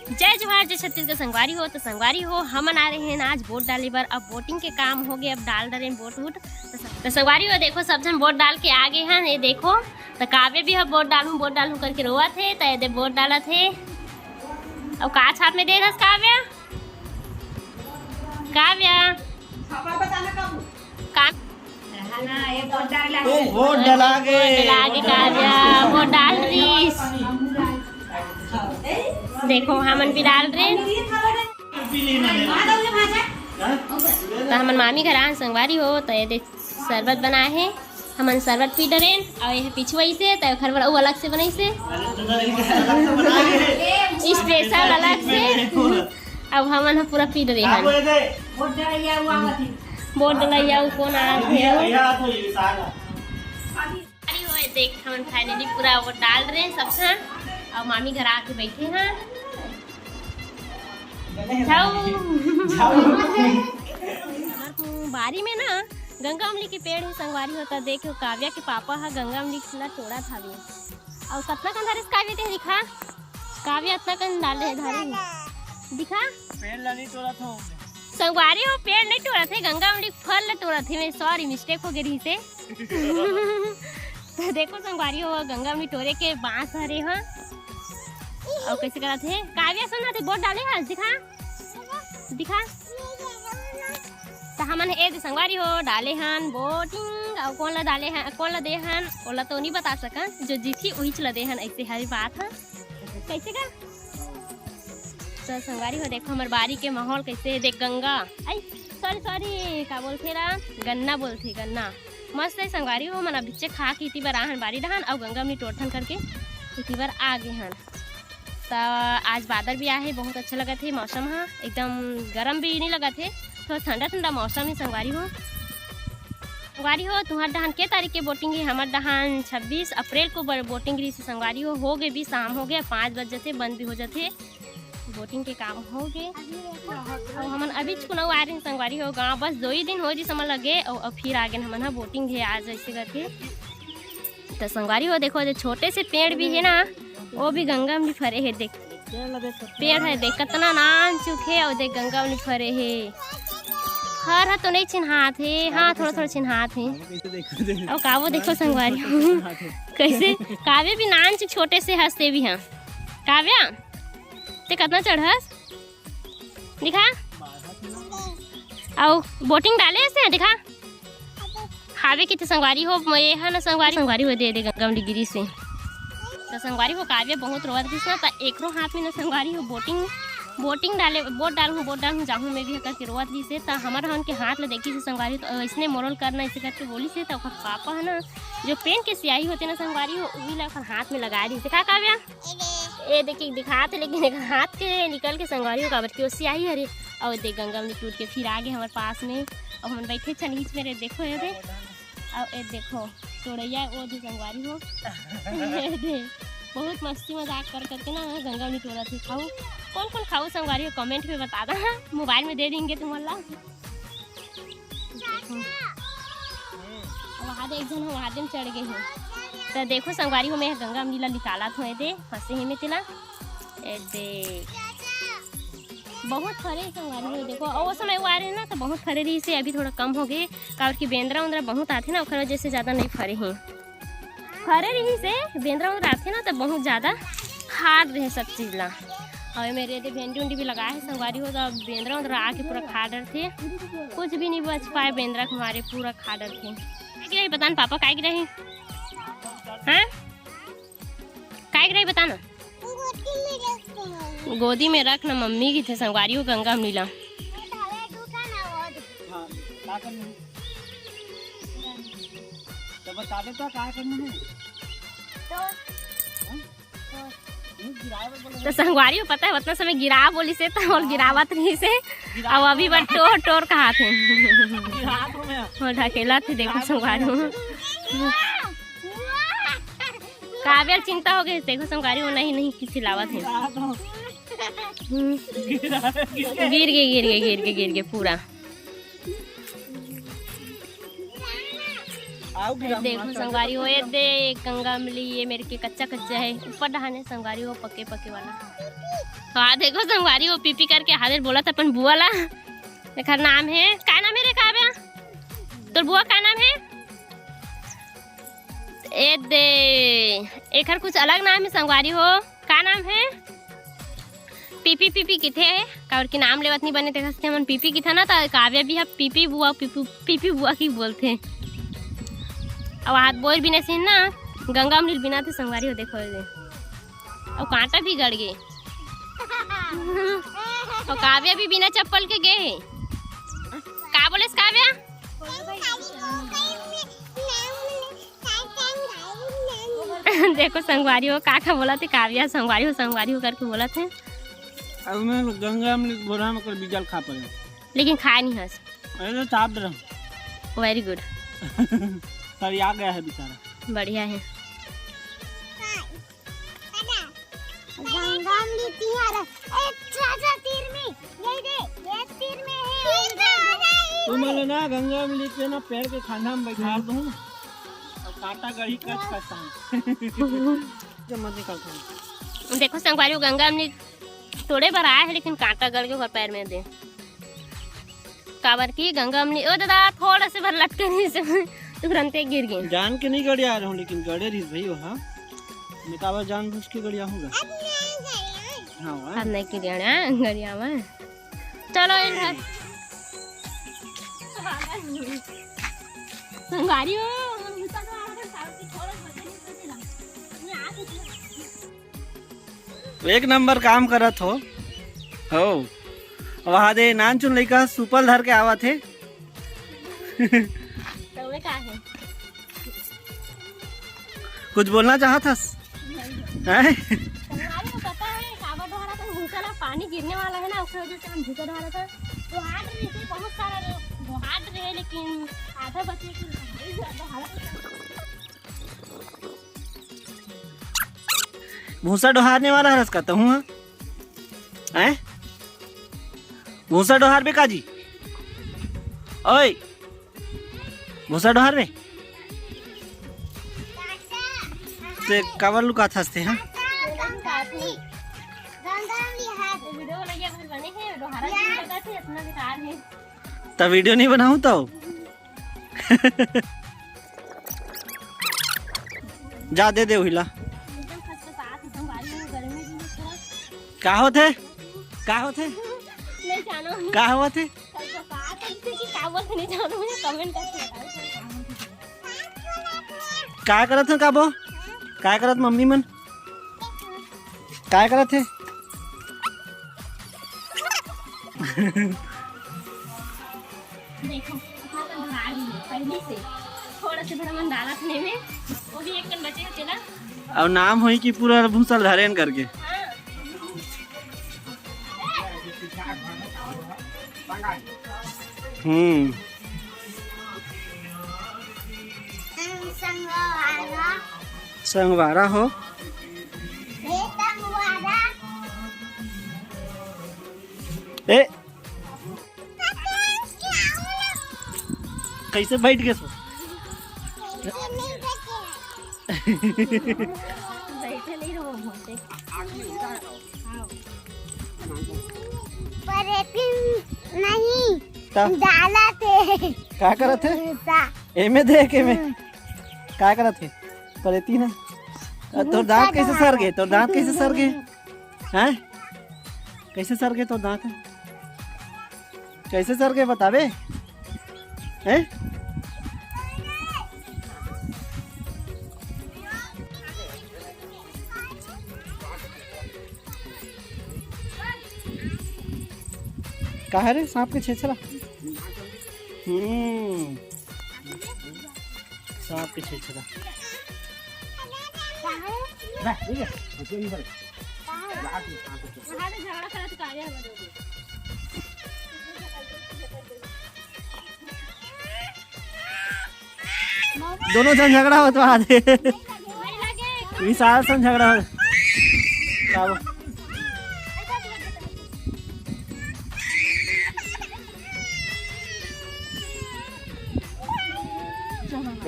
जय जवाहर जय छत्तीसगढ़। संगवारी हो तो संगवारी हो, हम आ रहे हैं आज वोट डाले बार। अब वोटिंग के काम हो गए, अब डाल रहे हैं वोट। तो संगवारी हो देखो सब जन वोट डाल के आगे हैं। ये देखो तो काव्य भी हम वोट डालूं करके रोआ थे तो ये वोट डाला थे। अब काच हाथ में दे रहा काव्य वोट डालागे काव्य वोट डाल रही। देखो हमन भी डाल रहे तो हमन मामी घर आन संगवारी हो तो ये शरबत बनाए हैं। हमन शरबत पी डरे और ये पिछुआई से तो घर वो अलग से बनाई से स्पेशल अलग से। अब हमन पूरा पी डरे हैं। वोट डलैया कौन आ देख हमन फाइनली पूरा वोट डाल रहे हैं सबसे। और मामी घर आके बैठे हैं। बारी में ना गंगा अमली के पेड़ है संगवारी होता। देखो काव्या के पापा है गंगा अमली खिला तोड़ा था भी। और कितना कन धारे काव्य ते दिखा काव्या इतना कन डाले धारे दिखा पेड़ नहीं तोड़ा था संगवारी हो। पेड़ नहीं तोड़ा थे गंगा अमली फल तोड़ा थे। मैं सॉरी मिस्टेक हो गई से। तो देखो संगवारी हो गंगा अमली तोड़े के बांस हरे हैं। और कैसे करा थे काव्या सुना थे वोट डाले हैं दिखा तो हमन ए संगवारी हो डाले हन वोटिंग। और कौन ला डाले हैं कौन ला दे हन ओला तो नहीं बता सकन। जो जीती वही चला दे हन ऐसे हरी बात है कैसे का। तो संगवारी हो देखो हमारे बारी के माहौल कैसे देख गंगा आई सॉरी का बोलते रा गन्ना बोलते गन्ना मस्त है संगवारी हो। मन बिच्चे खा के इतनी बार आहन बारी रहन और गंगा में टोटन करके इतनी बार आ गए हन। तो आज बादल भी आए बहुत अच्छा लगा थे। मौसम है एकदम गर्म भी नहीं लगा थे थोड़ा ठंडा ठंडा मौसम है संगवारी हो। तुम्हारे दहान के तारीख के वोटिंग है। हमारे दहान 26 अप्रैल को वोटिंग रही से संगवारी हो गए भी शाम हो गया 5 बजे से बंद भी हो जाते वोटिंग के काम हो गए। और हमन अभी चुनाव आ रहे हैं संगवारी हो गाँव बस 2 ही दिन हो जी समझ लगे और फिर आगे हमन वोटिंग है आज ऐसे करके। तो संगवारी हो देखो जो छोटे से पेड़ भी है ना वो भी गंगा में फरे है। देख पेड़ है देख कितना नाम चुके और देख गंगा में फरे है। हर तो नहीं चिन्हात है हाँ थोड़ा चिन्हात है। और कावो देखो संगवारी कैसे काव्य भी नाम से छोटे से हंसते भी हैं। काव्या ते कितना चढ़स दिखा और वोटिंग डाले से दिखा खावे की संगवारी हो ये है ना संगवारी हो दे गंगा में गिरी से। तो संगवारी हो काव्य बहुत रोवत थी ना तो एकरो हाथ में ना संगवारी हो वोटिंग डाले वोट डालूँ जाऊँ मैं भी करके रोवत थी से। तो हमारा उनके हाथ में देखी से संगवारी तो इसने मोरल करना इसे करके बोली से। तो पापा है ना जो पेन के स्याही होते ना संगवारी हो वही ला हाथ में लगा रही देखा काव्या ये देखिए दिखाते लेकिन हाथ के निकल के संगवारी हो काबर की वो स्याही हरे। और देख गंगा में टूट के फिर आगे हमारे पास में और हम बैठे छन नीच में देखो ये दे और ये देखो तोड़ैया वो भी संगवारी हो बहुत मस्ती मजाक करके ना गंगा में तोड़ा थी। खाऊ कौन खाऊ संगवारी हो कमेंट में बता देना मोबाइल में दे देंगे तुम्हारा। वहाँ दे एक जन वहाँ दिन चढ़ गए हैं। तो देखो संगवारी हो मैं गंगा में निकाला था दे फंसे ही में तिला देख बहुत फरे संगवारी हो देखो। और वो समय वो आ रहे हैं ना तो बहुत फरे रही से अभी थोड़ा कम हो गए कारण कि बेंद्रा उंद्रा बहुत आते ना उखर वजह से ज़्यादा नहीं फरे हैं। फरे रही से बेंद्रा उंद्रा आते ना तो बहुत ज़्यादा खाद रहे सब चीज़ ला। और मेरे भिंडी उंडी भी लगाए संगवारी हो तो बेंद्रा उंद्रा आके पूरा खा डर थे कुछ भी नहीं बच पाए बेंद्रा के हमारे पूरा खा डर थे। क्या बता न पापा काय गिरा हाँ काय गिरा बताना गोदी में रख ना मम्मी की थे संगवारी हो गंगा में नीला बता दे तो क्या करना है तो संगवारी हो पता है उतना समय गिरा बोली से तो और गिरावत रही से अब अभी बस टोर कहा थे ढकेला थे देखो संगवारी हो काव्य चिंता हो गई देखो संगवारी हो नहीं किसी लावत है गिर गए पूरा। आओ गिरा देखो संगवारी हो, ये दे गंगा मिली, ये मेरे के कच्चा कच्चा है, ऊपर डहाने संगवारी हो पक्के पक्के वाला। हाँ देखो संगवारी हो पीपी करके हाजिर बोला था अपन बुआ ला। देखा नाम है, क्या नाम है रे काव्या? तो बुआ का नाम है? ए दे एक कुछ अलग नाम है संगवारी हो, का नाम है? पीपी पीपी किथे है कावर की नाम लेवत नहीं बने थे हंसते मन पीपी की था ना, तो काव्या भी है पीपी बुआ पीपी बुआ की बोलते हैं। अब हाथ बोल भी नहीं ना, गंगा मिल बिना थे संगवारी हो देखो ये, और कांटा भी गड़ गए और काव्या भी बिना चप्पल के गए। का बोले काव्या? देखो संगवारी हो का बोला थे काव्या, संगवारी हो करके बोला थे। अब मैं गंगा में बोरा में कर बीजल खा पड़े, लेकिन खाया नहीं हंस। अरे साफ रहा। Very good. सर आ गया है बेचारा। बढ़िया है। गंगा में तीर में ये दे, ये तीर में है। तू माले ना गंगा में लेके ना पैर के खाना में बैठा दूं और कांटा गड़ी कच करता हूं। जब मत निकलता हूं। देखो संगवारी गंगा में थोड़े बार आया है, लेकिन कांटा गड़ के पैर में दे काबर की गंगा में। ओ दादा थोड़ा से भर लटके नहीं से तुरंत गिर गए। जान के नहीं गड़िया रहा हूँ, लेकिन गड़े रही भाई हो। हाँ मैं काबर जान बुझ के गड़िया हूँगा। हाँ अब नहीं गिरिया गरिया में। चलो इधर संगवारी हो एक नंबर काम करत हो। वहाँ दे नान चुन लइका सुपल धर के आवा थे। तो वे का है? कुछ बोलना चाहत हस? हैं? संगवारी को पता है काबर द्वारा तो भूसा पानी गिरने वाला है ना, उसकी वजह से हम भूसा द्वारा था तो हाथ रहे थे बहुत सारा हाथ रहे, लेकिन आधा बचे कि भूसा डोहारने वाला रस कहता हूँ। हैं? भूसा डोहार बे काजी? ओए भूसा डोहार बे ते कावर लुका थसते हैं। तब वीडियो नहीं बनाऊं तो जा दे दे हिला। का होते का होते का होते काय करत है काबो? काय करत मम्मी मन? काय करत है? देखो पहले से थोड़ा से बड़ा मन डाला खाने में, वो भी एक कन बचेगा चला। अब नाम होई कि पूरा भूसल धरेन करके। संगवारा हो। ए कैसे बैठ गए सो? बैठे नहीं रहो घूमते। पर नहीं डाला थे। क्या करत थे? एमे देख एमे क्या करत थे? परेती ना तो दांत कैसे सर गए? तो दांत कैसे सर गए? हैं? कैसे सर गए तो दांत? कैसे सर गए बतावे? हैं? कहा रे सांप के छेछरा? सांप के छेछरा। दोनों जन झगड़ा हो तो आधे विशाल सन झगड़ा हो।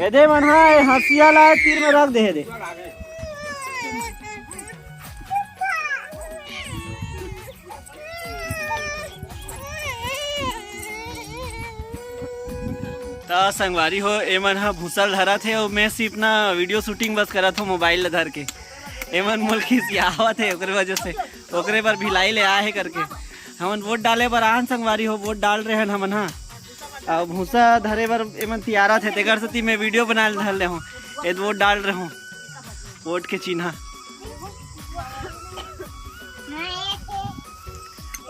ए दे मन हाय हंसिया लाए तीर में रख दे दे। तो संगवारी हो एमन हा भूसल धरा थे और मैं सिर्फ ना वीडियो शूटिंग बस करा था मोबाइल धर के। एमन मोल खिसियावत है ओकरे वजह से ओकरे पर भिलाई ले आए करके हमन वोट डाले बर आन संगवारी हो वोट डाल रहे हैं हमन हा और भूसा धरे बर एमन तियारा थे तेकर सती मैं वीडियो बना धर ले हूँ ए वोट डाल रहे हूँ वोट के चिन्ह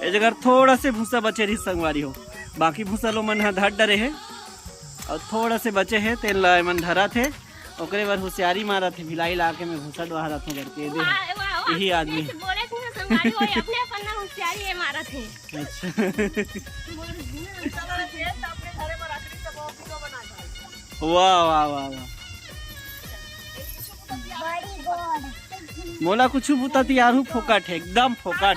ए जगह थोड़ा से भूसा बचे रही संगवारी हो बाकी भूसा लो मन हा धर डरे है और थोड़ा से बचे है तेल मन धरा थे ओकरे बार होशियारी मारा थे भिलाई लाके में भूसा डोहारा था करके यही आदमी बोले थे संगवारी हो अपने अपन होशियारी ये मारा थे। अच्छा वाह वाह वाह वाह मोला कुछ बुता तैयार हूँ फोकट है एकदम फोकट।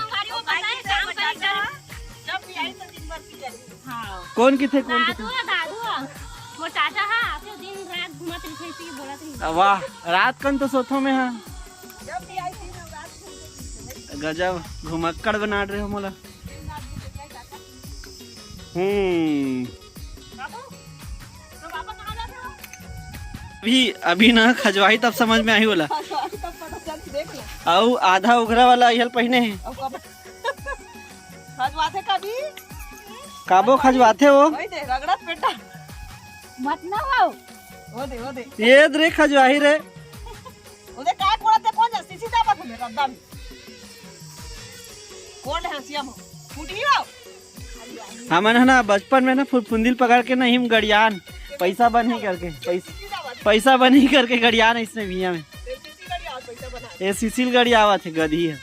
कौन की थे कौन की थे वो चाचा हा आपने दिन रात घुमाते रहे थे बोलत रही। वाह रात कन तो सोथो में हाँ गजब घुमक्कड़ बना रहे हो मोला। अभी ना खजवाई तब समझ में आई बोला और आधा उघरा वाला यहल पहने है खजवाते कभी काबो खजवाते हो रगड़त बेटा मत ना हो दे ये रे खजवाही रे ओदे काय कोड़ते कौन जा सीसी दाबत में रद्दा में कौन है हंसिया में फूटी हो हमन है ना बचपन में ना फुंदिल पकड़ के ना हिम गड़ियान पैसा बनी करके पैसा बनी करके गड़ियान इसने भैया में ये सिसिल गड़ी आवा थे गधी है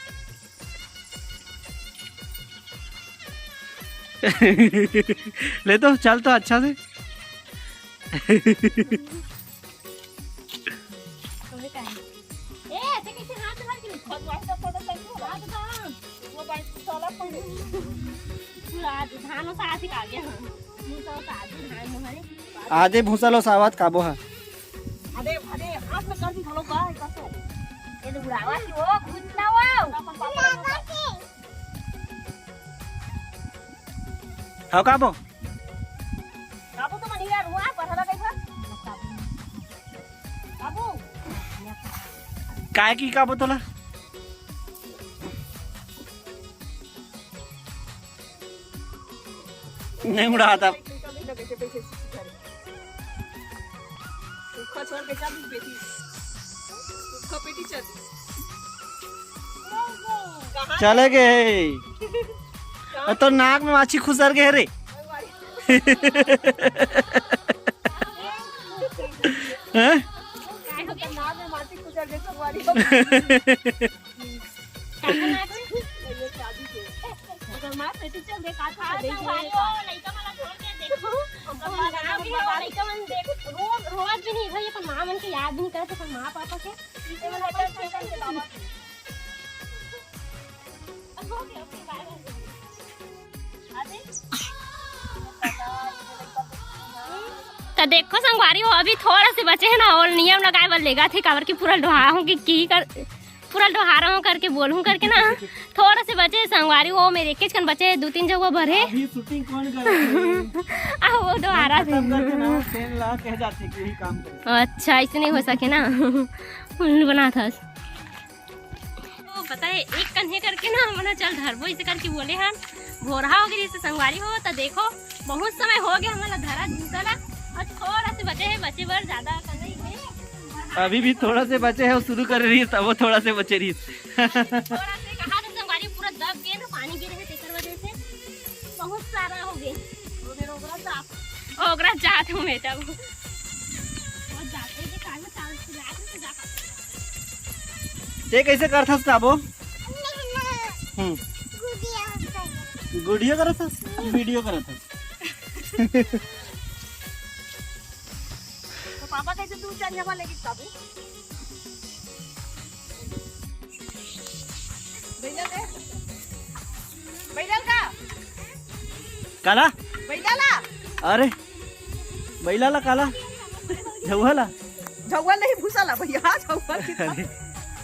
ले तो चल तो अच्छा से आधे भूसा लो सावत काबो है अरे हाथ में कर दी खलो का कसो ये उड़ावा की ओ खुद ना वो हाँ काबो काबू तो मनी यार हुआ पता कैसा काबू काय की काबो तोला नहीं उड़ा था छोड़ के चल बेटी उसको पेटी चल चले गए तो नाक में माछी खुसर गए रे हैं? नाक में माटी कुचल के संगवारी अगर मां पेटी चल दे का था दे लइका वाला छोड़ के देखो लइका मन देख रोज भी नहीं भाई अपन मां मन के याद नहीं करत अपन मां पापा के इसे मन के बाबा ओके बाय तो देखो संगवारी हो अभी थोड़ा से बचे है ना और नियम लगाए वाल लेगा थे काबर की पूरा डोहा हूँ कि कर पूरा डोहारा हूँ करके बोलूँ करके ना थोड़ा से बचे संगवारी हो मेरे एक कन बचे 2-3 जगह भरे अभी शूटिंग कौन कर रहा है वो डोहारा थे कह जाते कि यही काम करे। अच्छा ऐसे नहीं हो सके ना उल्लू बना था तो पता है एक कन्हे करके ना मना चल धरबो इसे करके बोले हम भोरहा हो गई जैसे संगवारी हो तो देखो बहुत समय हो गया हमारा धरा झूठला और थोड़ा से बचे है बचे बर ज्यादा नहीं है अभी भी थोड़ा से बचे है शुरू कर रही है तब वो थोड़ा से बचे रही थोड़ा से कहा तो संगवारी पूरा दब गए ना पानी गिरे है तेकर वजह से बहुत सारा हो गए ओकरा जात हूँ मैं तब और जाते के काल में चाल से जाता ये कैसे करथस काबो गुडियो करथस वीडियो करथस तो पापा कैसे तू चल जावा लेके काबू बैठल का काला बैठला अरे बैला ला काला झवला झौवल नहीं भूसा भैया झौवल कितना अरे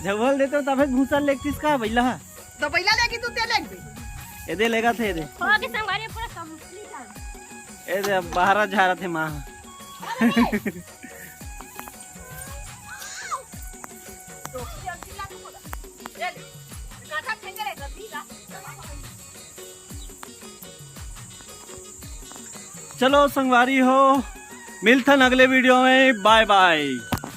झवल देते तब भूसा लेगतीस का भैया तो पहला लेगी तू ते लेग दे ये दे लेगा थे दे हो गए संगवारी पूरा कंप्लीट है। ये दे बाहर जा रहे थे माँ तो जल्दी ला तू ले काटा फेंके रे जल्दी ला चलो संगवारी हो मिलथन अगले वीडियो में बाय बाय।